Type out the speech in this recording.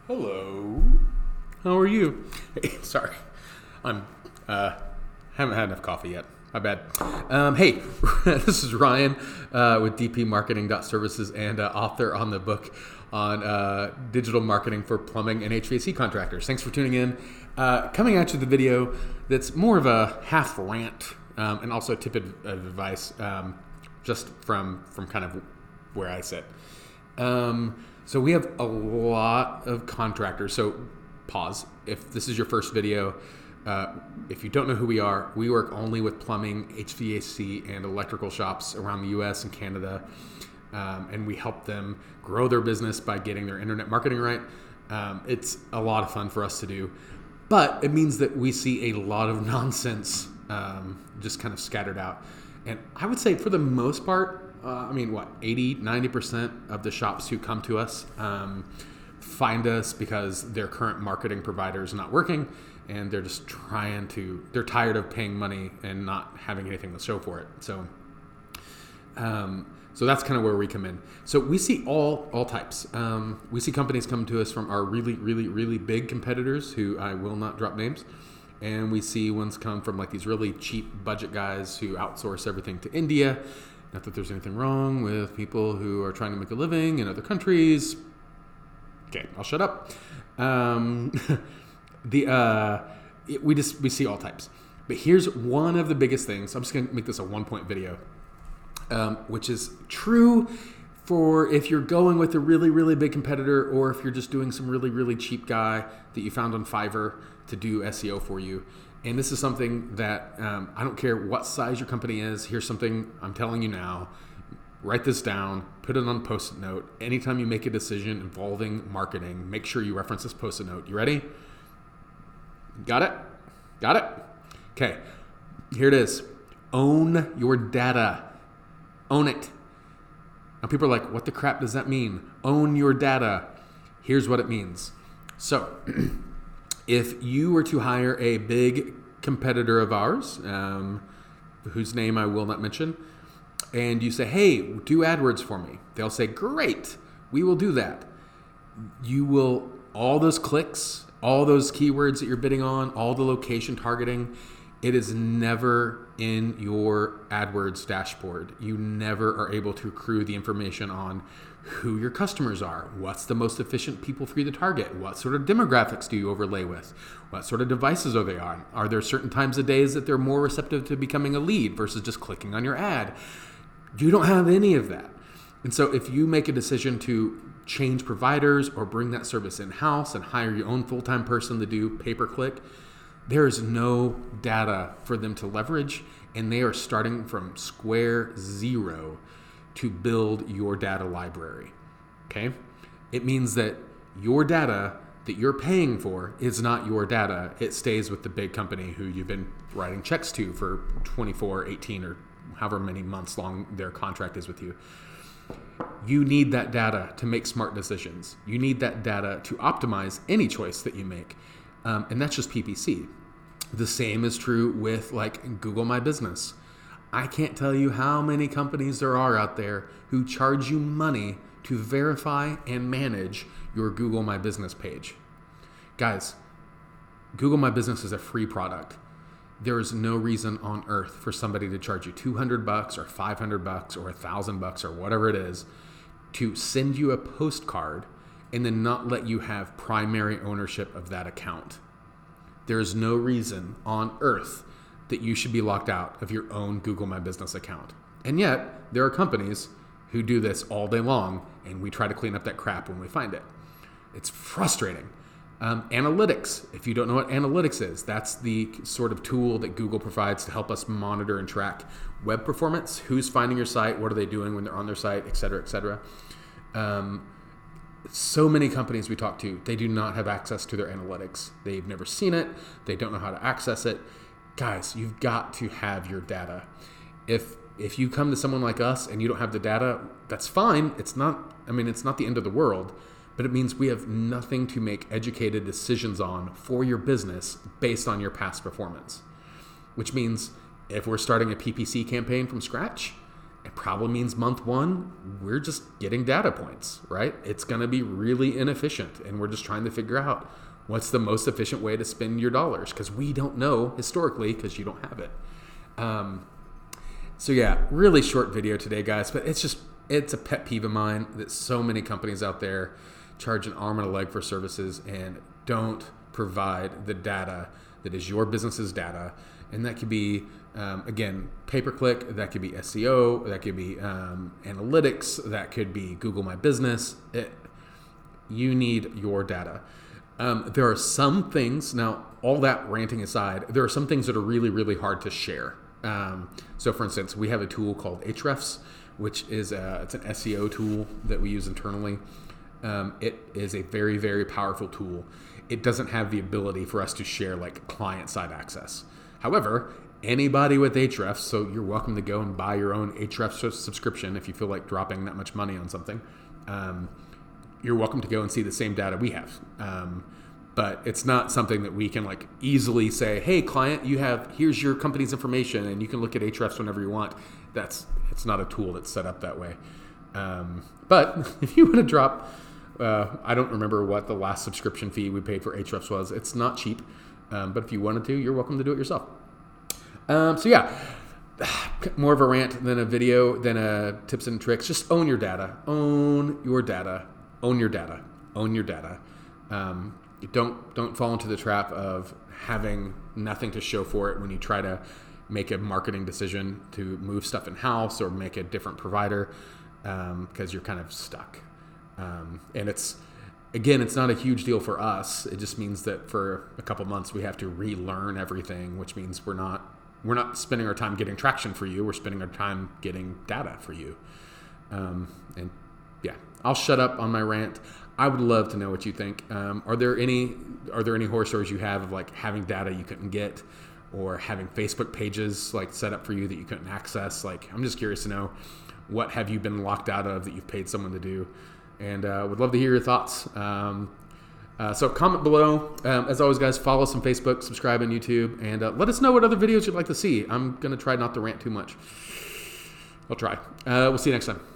Hello. How are you? Hey, sorry, I'm haven't had enough coffee yet. My bad. Hey, this is Ryan with DP Marketing.Services and author on the book on digital marketing for plumbing and HVAC contractors. Thanks for tuning in. Coming at you with the video that's more of a half rant and also a tip of advice, just from kind of where I sit. So we have a lot of contractors. So pause. If this is your first video, if you don't know who we work only with plumbing, HVAC, and electrical shops around the US and Canada. And we help them grow their business by getting their internet marketing right. It's a lot of fun for us to do, but it means that we see a lot of nonsense just kind of scattered out. And I would say for the most part, 80, 90% of the shops who come to us find us because their current marketing provider is not working, and they're just they're tired of paying money and not having anything to show for it. So that's kind of where we come in. So we see all types. We see companies come to us from our really, really, really big competitors, who I will not drop names. And we see ones come from like these really cheap budget guys who outsource everything to India. Not that there's anything wrong with people who are trying to make a living in other countries. Okay, I'll shut up. We see all types. But here's one of the biggest things. I'm just going to make this a 1-point video, which is true for if you're going with a really, really big competitor, or if you're just doing some really, really cheap guy that you found on Fiverr to do SEO for you. And this is something that I don't care what size your company is. Here's something I'm telling you now. Write this down, put it on a Post-it note. Anytime you make a decision involving marketing, make sure you reference this Post-it note. You ready? Got it? Got it? Okay, here it is. Own your data. Own it. Now people are like, what the crap does that mean? Own your data. Here's what it means. So if you were to hire a big competitor of ours, whose name I will not mention, and you say, hey, do AdWords for me. They'll say, great, we will do that. You will, all those clicks, all those keywords that you're bidding on, all the location targeting, it is never in your AdWords dashboard. You never are able to accrue the information on who your customers are, what's the most efficient people for you to target, what sort of demographics do you overlay with, what sort of devices are they on, are there certain times of days that they're more receptive to becoming a lead versus just clicking on your ad. You don't have any of that. And so if you make a decision to change providers or bring that service in-house and hire your own full-time person to do pay-per-click, there is no data for them to leverage, and they are starting from square zero to build your data library. Okay? It means that your data that you're paying for is not your data. It stays with the big company who you've been writing checks to for 24, 18, or however many months long their contract is with you. You need that data to make smart decisions. You need that data to optimize any choice that you make. And that's just PPC. The same is true with like Google My Business. I can't tell you how many companies there are out there who charge you money to verify and manage your Google My Business page. Guys, Google My Business is a free product. There is no reason on earth for somebody to charge you $200 or $500 or $1,000 or whatever it is to send you a postcard and then not let you have primary ownership of that account. There is no reason on earth that you should be locked out of your own Google My Business account. And yet, there are companies who do this all day long, and we try to clean up that crap when we find it. It's frustrating. Analytics, if you don't know what analytics is, that's the sort of tool that Google provides to help us monitor and track web performance, who's finding your site, what are they doing when they're on their site, et cetera, et cetera. So many companies we talk to, they do not have access to their analytics. They've never seen it. They don't know how to access it. Guys, you've got to have your data. If you come to someone like us and you don't have the data, that's fine. It's not the end of the world, but it means we have nothing to make educated decisions on for your business based on your past performance. Which means if we're starting a PPC campaign from scratch, it probably means month one, we're just getting data points, right? It's going to be really inefficient, and we're just trying to figure out what's the most efficient way to spend your dollars, because we don't know historically because you don't have it. So yeah, really short video today, guys, but it's a pet peeve of mine that so many companies out there charge an arm and a leg for services and don't provide the data that is your business's data. And that could be, again, pay-per-click, that could be SEO, that could be analytics, that could be Google My Business. You need your data. There are some things, now all that ranting aside, there are some things that are really, really hard to share. So for instance, we have a tool called Ahrefs, which is it's an SEO tool that we use internally. It is a very, very powerful tool. It doesn't have the ability for us to share like client-side access. However, anybody with Ahrefs, so you're welcome to go and buy your own Ahrefs subscription if you feel like dropping that much money on something. You're welcome to go and see the same data we have. But it's not something that we can like easily say, hey, client, here's your company's information and you can look at Ahrefs whenever you want. It's not a tool that's set up that way. But if you want to drop, I don't remember what the last subscription fee we paid for Ahrefs was. It's not cheap. But if you wanted to, you're welcome to do it yourself. So yeah, more of a rant than a video, than a tips and tricks. Just own your data. Own your data. Own your data. Own your data. Don't fall into the trap of having nothing to show for it when you try to make a marketing decision to move stuff in-house or make a different provider, because you're kind of stuck. And it's not a huge deal for us. It just means that for a couple months we have to relearn everything, which means we're not spending our time getting traction for you. We're spending our time getting data for you. And yeah, I'll shut up on my rant. I would love to know what you think. Are there any horror stories you have of like having data you couldn't get, or having Facebook pages like set up for you that you couldn't access? Like, I'm just curious to know, what have you been locked out of that you've paid someone to do? And would love to hear your thoughts. So comment below. As always, guys, follow us on Facebook, subscribe on YouTube, and let us know what other videos you'd like to see. I'm going to try not to rant too much. I'll try. We'll see you next time.